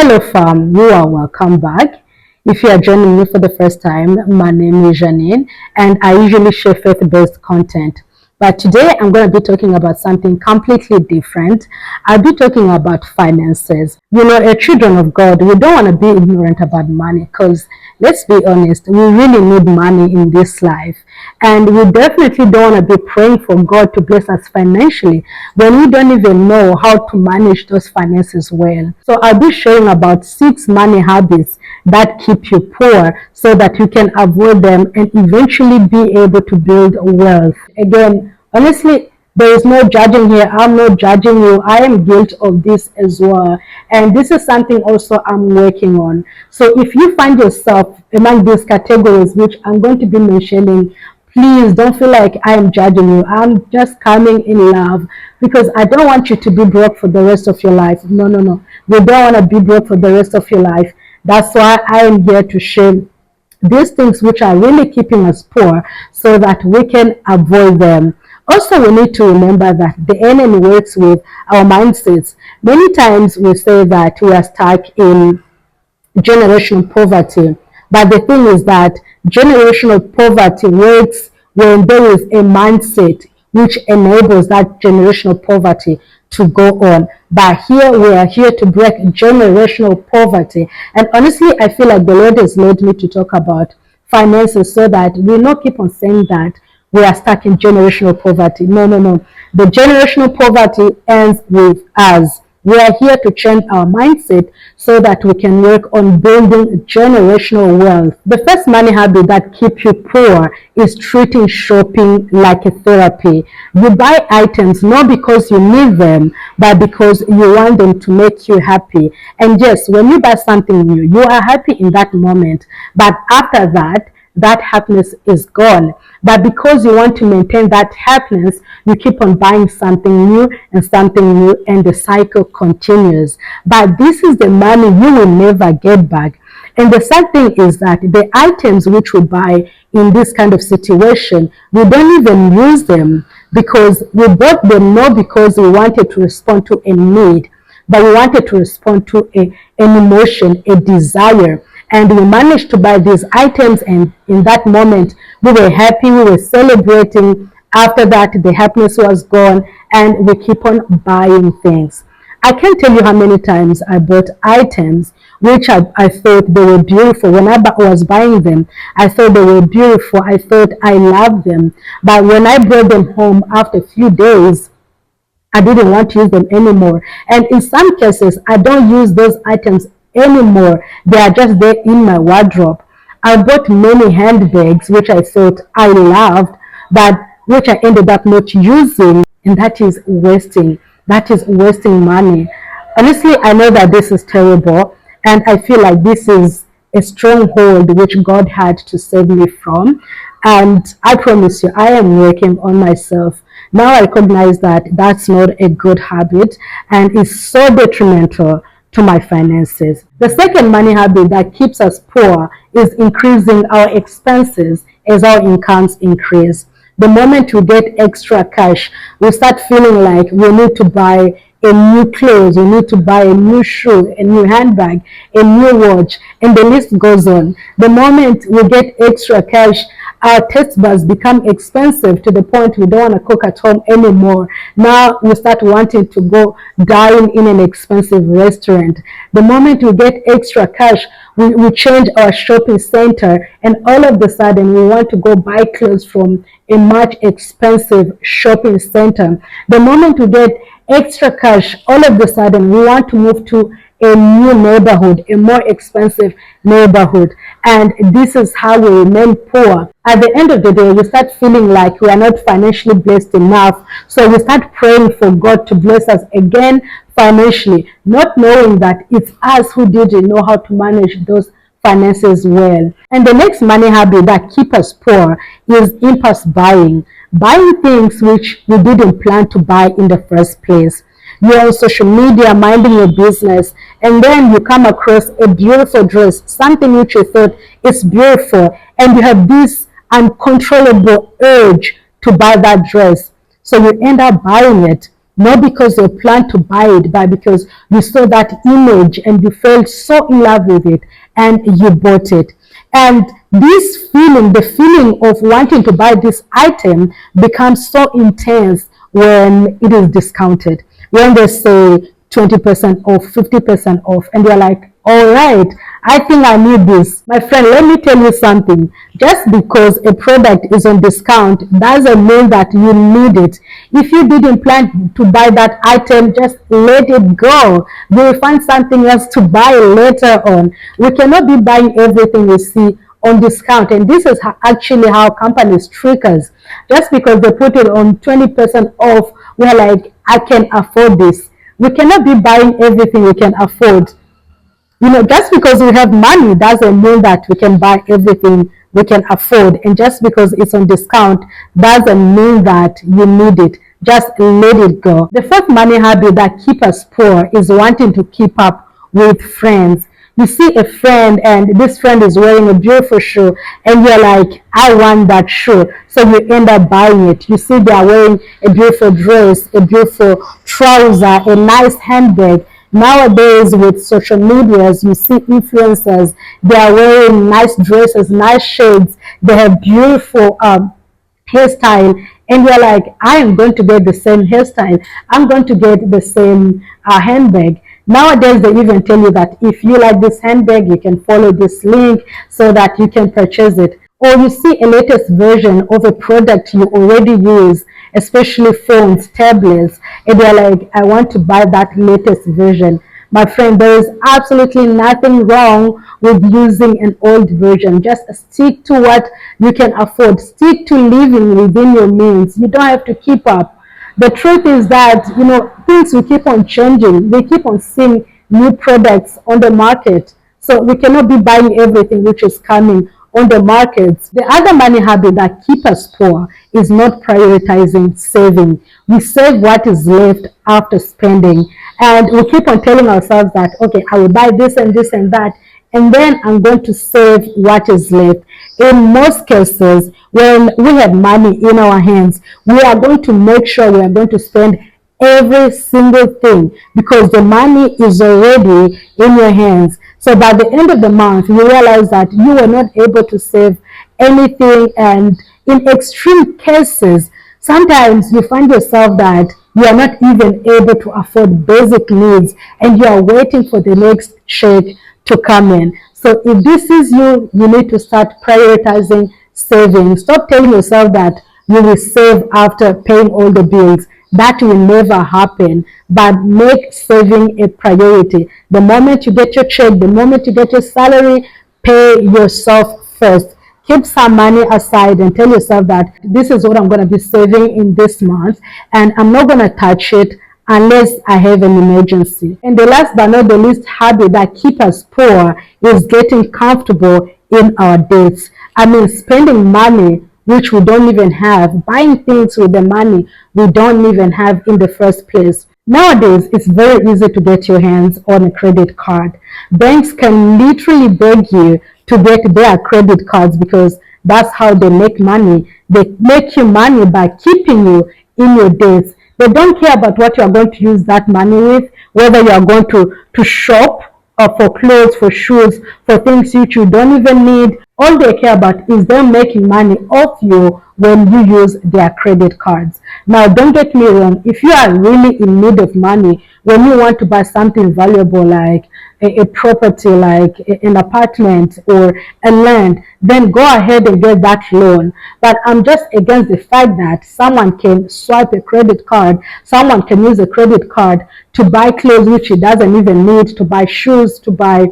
Hello fam, you are welcome back. If you are joining me for the first time, my name is Janine and I usually share faith-based content. But today I'm going to be talking about something completely different. I'll be talking about finances. You know, as children of God, we don't want to be ignorant about money because let's be honest, we really need money in this life. And we definitely don't want to be praying for God to bless us financially when we don't even know how to manage those finances well. So I'll be sharing about 6 money habits that keep you poor so that you can avoid them and eventually be able to build wealth. Again, honestly, there is no judging here. I'm not judging you. I am guilty of this as well. And this is something also I'm working on. So if you find yourself among these categories, which I'm going to be mentioning, please don't feel like I am judging you. I'm just coming in love because I don't want you to be broke for the rest of your life. No, no, no. We don't want to be broke for the rest of your life. That's why I am here to share these things which are really keeping us poor so that we can avoid them. Also, we need to remember that the enemy works with our mindsets. Many times we say that we are stuck in generational poverty. But the thing is that generational poverty works when there is a mindset which enables that generational poverty to go on. But here we are here to break generational poverty. And honestly, I feel like the Lord has led me to talk about finances so that we not keep on saying that we are stuck in generational poverty. No, no, no. The generational poverty ends with us. We are here to change our mindset so that we can work on building generational wealth. The first money habit that keeps you poor is treating shopping like a therapy. You buy items not because you need them, but because you want them to make you happy. And yes, when you buy something new, you are happy in that moment. But after that, that happiness is gone. But because you want to maintain that happiness, you keep on buying something new, and the cycle continues. But this is the money you will never get back. And the sad thing is that the items which we buy in this kind of situation, we don't even use them because we bought them not because we wanted to respond to a need, but we wanted to respond to an emotion, a desire. And we managed to buy these items, and in that moment we were happy, we were celebrating. After that, the happiness was gone, and we keep on buying things. I can't tell you how many times I bought items which I thought they were beautiful. When I was buying them, I thought they were beautiful. I thought I loved them. But when I brought them home after a few days, I didn't want to use them anymore. And in some cases, I don't use those items anymore. They are just there in my wardrobe. I bought many handbags which I thought I loved, but which I ended up not using, and that is wasting. That is wasting money. Honestly, I know that this is terrible, and I feel like this is a stronghold which God had to save me from. And I promise you, I am working on myself. Now I recognize that that's not a good habit and is so detrimental to my finances. The second money habit that keeps us poor is increasing our expenses as our incomes increase. The moment we get extra cash, we start feeling like we need to buy a new clothes, we need to buy a new shoe, a new handbag, a new watch, and the list goes on. The moment we get extra cash, our taste buds become expensive to the point we don't want to cook at home anymore. Now we start wanting to go dine in an expensive restaurant. The moment we get extra cash, we change our shopping center, and all of a sudden we want to go buy clothes from a much expensive shopping center. The moment we get extra cash, all of a sudden we want to move to a new neighborhood, a more expensive neighborhood. And this is how we remain poor. At the end of the day, we start feeling like we are not financially blessed enough. So we start praying for God to bless us again financially, not knowing that it's us who didn't know how to manage those finances well. And the next money habit that keeps us poor is impulse buying. Buying things which we didn't plan to buy in the first place. You're on social media minding your business, and then you come across a beautiful dress, something which you thought is beautiful, and you have this uncontrollable urge to buy that dress. So you end up buying it. not because you plan to buy it, but because you saw that image and you felt so in love with it and you bought it. And this feeling, the feeling of wanting to buy this item, becomes so intense when it is discounted. When they say 20% off, 50% off, and you're like, all right, I think I need this. My friend, let me tell you something. Just because a product is on discount doesn't mean that you need it. If you didn't plan to buy that item, just let it go. You will find something else to buy later on. We cannot be buying everything we see on discount, and this is actually how companies trick us. Just because they put it on 20% off, we're like, I can afford this. We cannot be buying everything we can afford. Just because we have money doesn't mean that we can buy everything we can afford. And just because it's on discount doesn't mean that you need it. Just let it go. The fourth money habit that keeps us poor is wanting to keep up with friends. You see a friend and this friend is wearing a beautiful shoe and you're like, I want that shoe. So you end up buying it. You see they are wearing a beautiful dress, a beautiful trouser, a nice handbag. Nowadays with social medias, you see influencers, they are wearing nice dresses, nice shades, they have beautiful hairstyle, and you're like, I am going to get the same hairstyle, I'm going to get the same handbag. Nowadays, they even tell you that if you like this handbag, you can follow this link so that you can purchase it. Or you see a latest version of a product you already use, especially phones, tablets, and they're like, I want to buy that latest version. My friend, there is absolutely nothing wrong with using an old version. Just stick to what you can afford. Stick to living within your means. You don't have to keep up. The truth is that, things will keep on changing. We keep on seeing new products on the market. So we cannot be buying everything which is coming on the markets. The other money habit that keeps us poor is not prioritizing saving. We save what is left after spending. And we keep on telling ourselves that, okay, I will buy this and this and that, and then I'm going to save what is left. In most cases, when we have money in our hands, we are going to make sure we are going to spend every single thing because the money is already in your hands. So by the end of the month, you realize that you were not able to save anything. And in extreme cases, sometimes you find yourself that you are not even able to afford basic needs and you are waiting for the next check to come in. So if this is you, you need to start prioritizing saving. Stop telling yourself that you will save after paying all the bills. That will never happen, but make saving a priority. The moment you get your check, the moment you get your salary, pay yourself first. Keep some money aside and tell yourself that this is what I'm going to be saving in this month and I'm not going to touch it unless I have an emergency. And the last but not the least habit that keeps us poor is getting comfortable in our debts. I mean, spending money which we don't even have, buying things with the money we don't even have in the first place. Nowadays, it's very easy to get your hands on a credit card. Banks can literally beg you to get their credit cards because that's how they make money. They make you money by keeping you in your debts. They don't care about what you are going to use that money with, whether you are going to shop or for clothes, for shoes, for things which you don't even need. All they care about is them making money off you when you use their credit cards. Now, don't get me wrong. If you are really in need of money, when you want to buy something valuable like a property, like an apartment or a land, then go ahead and get that loan. But I'm just against the fact that someone can swipe a credit card, someone can use a credit card to buy clothes which he doesn't even need, to buy shoes, to buy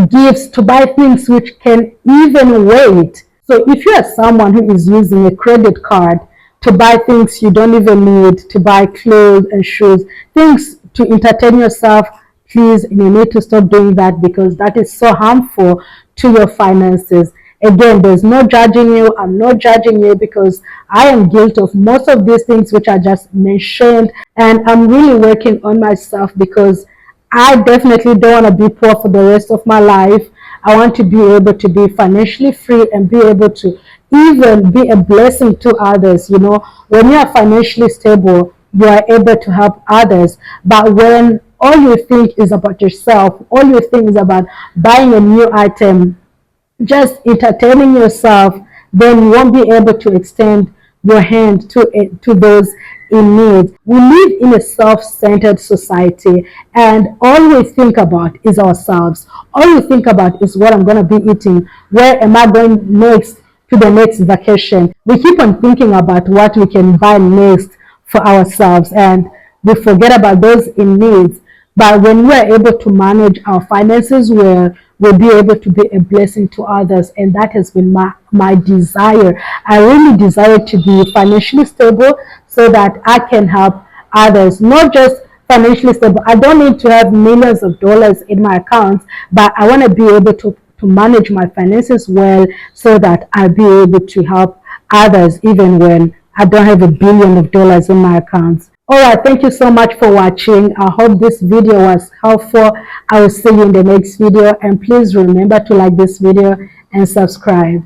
gifts, to buy things which can even wait. So if you are someone who is using a credit card to buy things you don't even need, to buy clothes and shoes, things to entertain yourself, please, you need to stop doing that because that is so harmful to your finances. Again, there's no judging you. I'm not judging you because I am guilty of most of these things which I just mentioned. And I'm really working on myself because I definitely don't want to be poor for the rest of my life. I want to be able to be financially free and be able to even be a blessing to others. When you are financially stable, you are able to help others. But when all you think is about yourself, all you think is about buying a new item, just entertaining yourself, then you won't be able to extend your hand to those in need. We live in a self-centered society, and all we think about is ourselves. All we think about is what I'm going to be eating, where am I going next to the next vacation. We keep on thinking about what we can buy next for ourselves, and we forget about those in need. But when we are able to manage our finances well, we'll be able to be a blessing to others. And that has been my desire. I really desire to be financially stable so that I can help others, not just financially stable. I don't need to have millions of dollars in my accounts, but I want to be able to manage my finances well so that I'll be able to help others even when I don't have $1 billion in my accounts. Alright, thank you so much for watching. I hope this video was helpful. I will see you in the next video, and please remember to like this video and subscribe.